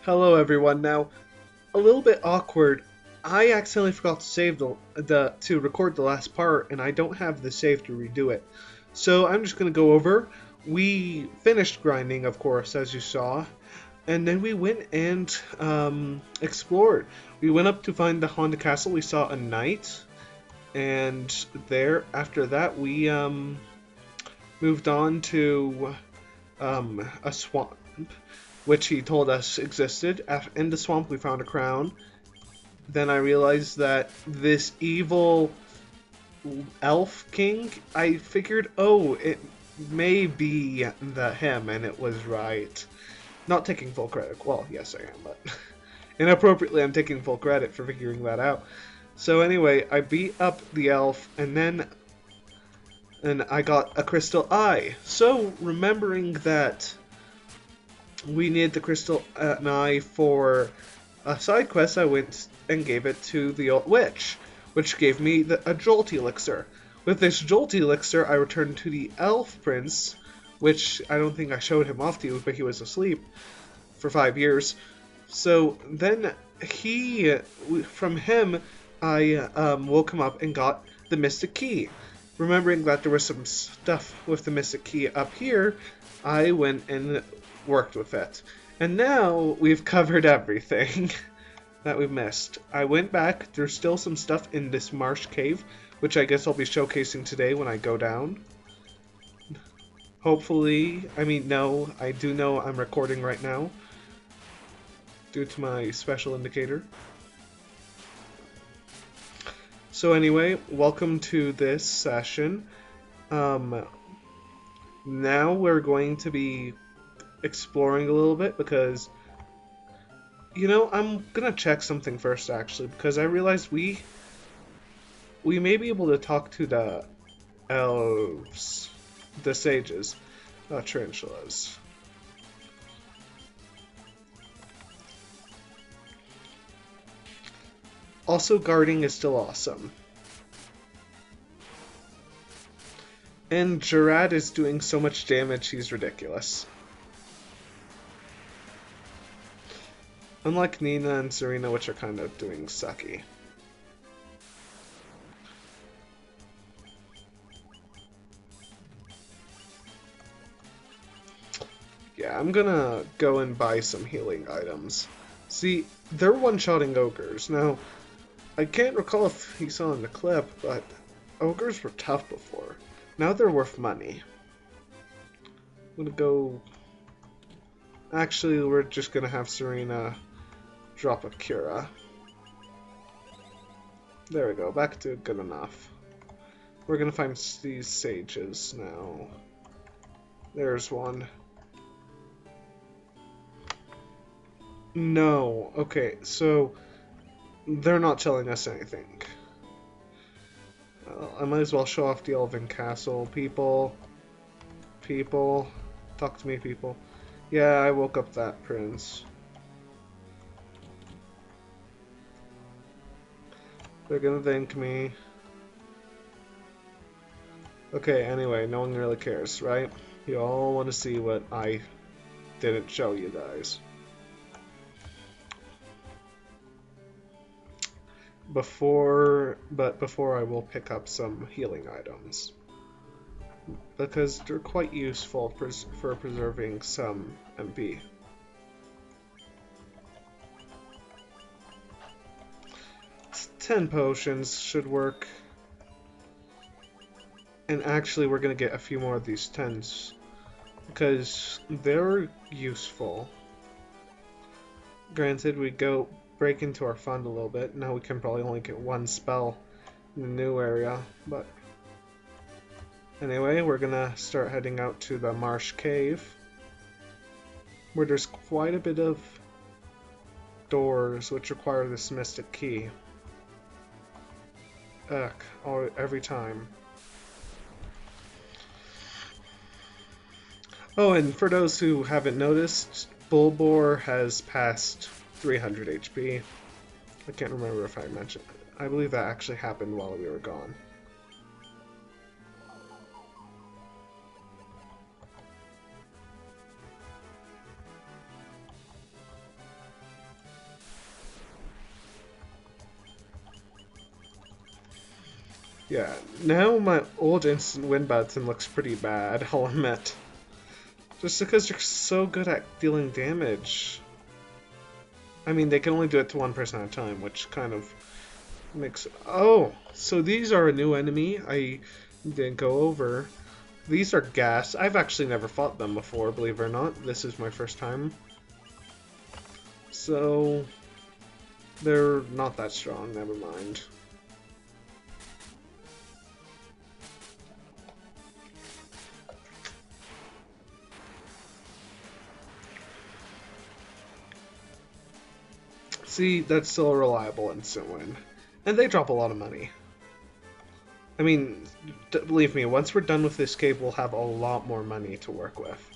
Hello everyone. Now, a little bit awkward. I accidentally forgot to save to record the last part, and I don't have the save to redo it. So I'm just gonna go over. We finished grinding, of course, as you saw, and then we went and explored. We went up to find the haunted castle. We saw a knight, and there after that we moved on to a swamp, which he told us existed. In the swamp, we found a crown. Then I realized that this evil elf king, I figured, oh, it may be him, and it was right. Not taking full credit. Well, yes, I am, but inappropriately, I'm taking full credit for figuring that out. So anyway, I beat up the elf, and I got a crystal eye. So remembering that we needed the crystal eye for a side quest, I went and gave it to the old witch, which gave me a jolt elixir. With this jolt elixir, I returned to the elf prince, which I don't think I showed him off to you, but he was asleep for 5 years. So then from him, I woke him up and got the mystic key. Remembering that there was some stuff with the mystic key up here, I went and worked with it. And now we've covered everything that we missed. I went back. There's still some stuff in this Marsh Cave, which I guess I'll be showcasing today when I go down. Hopefully, no, I do know I'm recording right now due to my special indicator. So anyway, welcome to this session. Now we're going to be exploring a little bit because, I'm gonna check something first actually, because I realized we may be able to talk to the elves, the sages, tarantulas. Also, guarding is still awesome. And Gerard is doing so much damage, he's ridiculous. Unlike Nina and Serena, which are kind of doing sucky. Yeah, I'm gonna go and buy some healing items. See, they're one-shotting ogres. Now, I can't recall if you saw in the clip, but ogres were tough before. Now they're worth money. I'm gonna go... Actually, we're just gonna have Serena drop a Cura. There we go, back to good enough. We're gonna find these sages now. There's one. No, okay, so they're not telling us anything. I might as well show off the Elven Castle. People, talk to me, people. Yeah, I woke up that prince. They're gonna thank me. Okay, anyway, no one really cares, right? You all want to see what I didn't show you guys. Before I will pick up some healing items, because they're quite useful for preserving some MP. It's 10 potions should work. And actually we're going to get a few more of these 10s, because they're useful. Granted, we go break into our fund a little bit. Now we can probably only get one spell in the new area, but anyway, we're gonna start heading out to the Marsh Cave, where there's quite a bit of doors which require this mystic key. Ugh, every time. Oh, and for those who haven't noticed, Bulbor has passed 300 HP. I can't remember if I mentioned it. I believe that actually happened while we were gone. Yeah, now my old instant win button looks pretty bad, I'll admit. Just because they're so good at dealing damage. I mean, they can only do it to one person at a time, which kind of makes... Oh, so these are a new enemy I didn't go over. These are gas. I've actually never fought them before, believe it or not. This is my first time. So, they're not that strong, never mind. See, that's still a reliable instant win. And they drop a lot of money. I mean, believe me, once we're done with this cave, we'll have a lot more money to work with.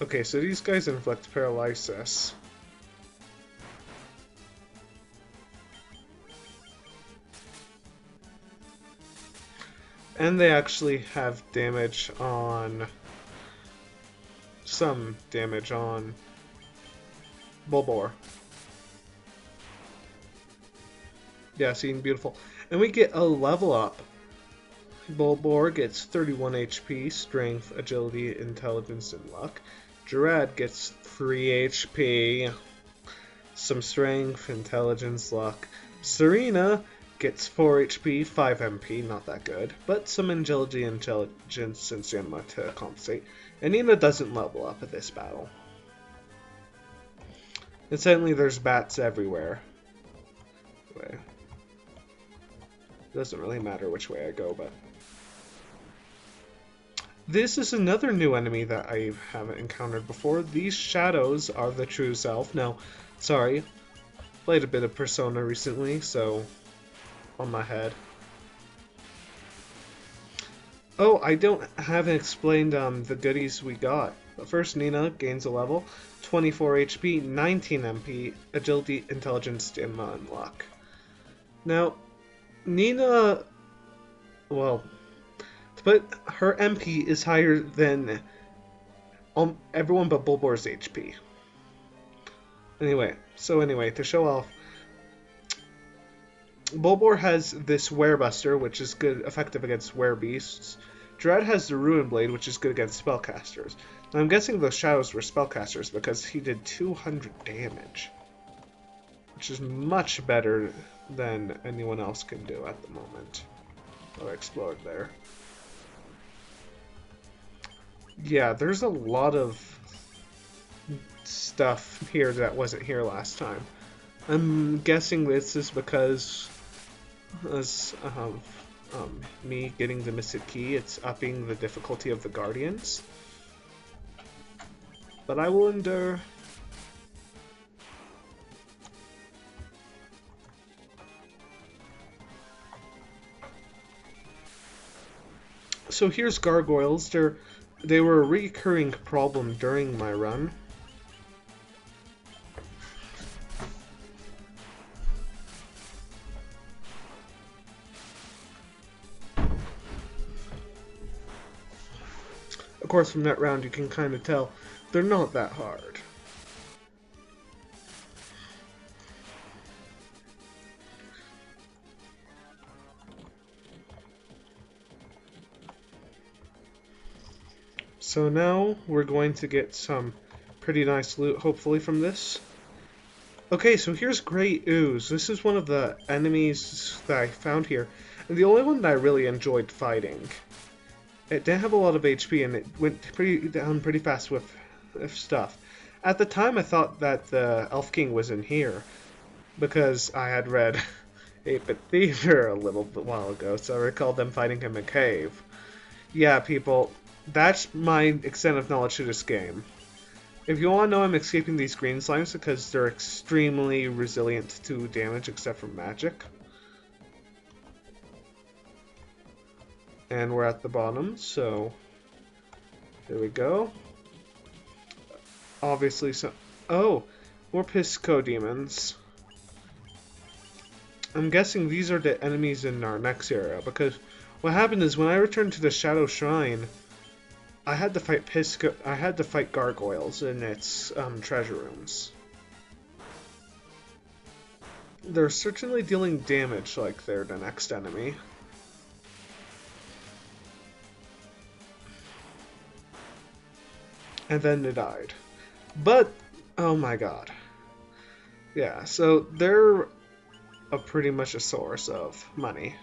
Okay, so these guys inflict paralysis. And they actually have damage on... some damage on Bulbor. Yeah, seeing beautiful. And we get a level up. Bulbor gets 31 HP, Strength, Agility, Intelligence, and Luck. Gerard gets 3 HP, some Strength, Intelligence, Luck. Serena gets 4 HP, 5 MP, not that good, but some Agility, Intelligence, and Stamina to compensate. And Nina doesn't level up at this battle. And suddenly there's bats everywhere. Anyway, doesn't really matter which way I go, but... This is another new enemy that I haven't encountered before. These shadows are the true self. Now, sorry, played a bit of Persona recently, so on my head. Oh, haven't explained the goodies we got. But first, Nina gains a level, 24 HP, 19 MP, Agility, Intelligence, Stamina, and Luck. Now, Nina, well, but her MP is higher than everyone but Bulbor's HP. Anyway, to show off, Bulbor has this Werebuster, which is good, effective against Werebeasts. Dread has the Ruin Blade, which is good against Spellcasters. Now, I'm guessing those shadows were Spellcasters because he did 200 damage, which is much better than anyone else can do at the moment. Oh, I explored there. Yeah, there's a lot of stuff here that wasn't here last time. I'm guessing this is because of me getting the Mystic Key, it's upping the difficulty of the Guardians. But I will endure. So here's gargoyles. They were a recurring problem during my run. Of course, from that round you can kind of tell they're not that hard. So now we're going to get some pretty nice loot, hopefully, from this. Okay, so here's Great Ooze. This is one of the enemies that I found here, and the only one that I really enjoyed fighting. It didn't have a lot of HP, and it went down pretty fast with stuff. At the time, I thought that the Elf King was in here, because I had read 8-Bit Theater a little while ago, so I recalled them fighting him in a cave. Yeah, people, that's my extent of knowledge to this game. If you want to know, I'm escaping these green slimes because they're extremely resilient to damage except for magic. And we're at the bottom, so here we go. Obviously, oh, more Pisco demons. I'm guessing these are the enemies in our next area, because what happened is when I returned to the Shadow Shrine, I had to fight Pisco. I had to fight gargoyles in its treasure rooms. They're certainly dealing damage like they're the next enemy. And then they died. But, oh my god. Yeah, so they're pretty much a source of money.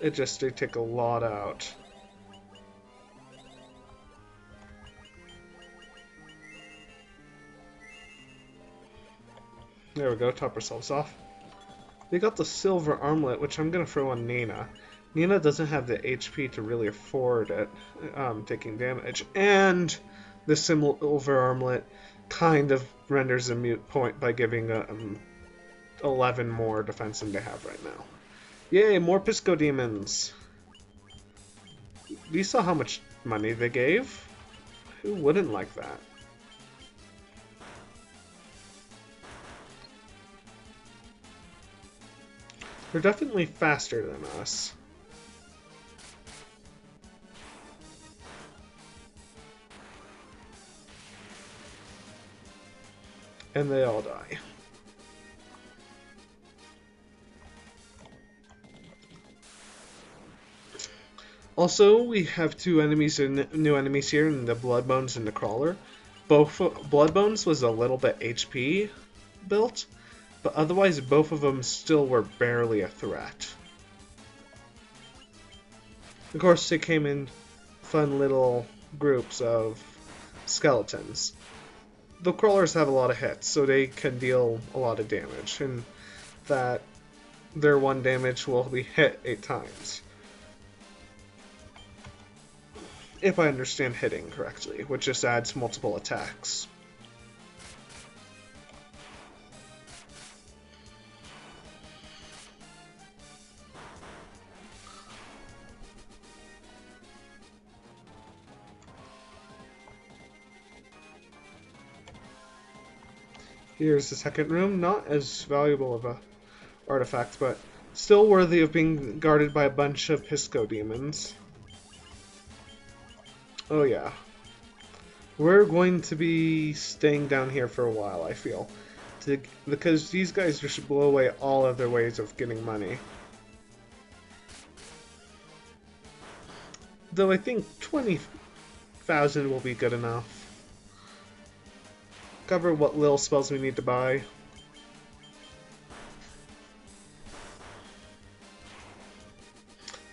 They take a lot out. There we go, top ourselves off. They got the silver armlet, which I'm going to throw on Nina. Nina doesn't have the HP to really afford it, taking damage. And the silver armlet kind of renders a moot point by giving 11 more defense than they have right now. Yay, more Pisco Demons! You saw how much money they gave? Who wouldn't like that? They're definitely faster than us. And they all die. Also, we have two enemies, new enemies here, in the Bloodbones and the Crawler. Both Bloodbones was a little bit HP built, but otherwise both of them still were barely a threat. Of course, they came in fun little groups of skeletons. The Crawlers have a lot of hits, so they can deal a lot of damage, and that their one damage will be hit 8 times. If I understand hitting correctly, which just adds multiple attacks. Here's the second room, not as valuable of a artifact, but still worthy of being guarded by a bunch of Pisco Demons. Oh yeah. We're going to be staying down here for a while, I feel. Because these guys just blow away all other ways of getting money. Though I think 20,000 will be good enough. Cover what little spells we need to buy.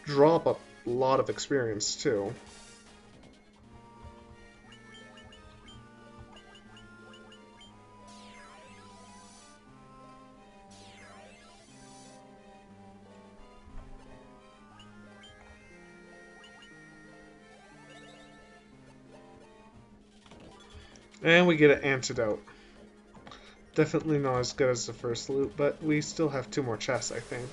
Drop a lot of experience too. And we get an antidote. Definitely not as good as the first loot, but we still have 2 more chests, I think.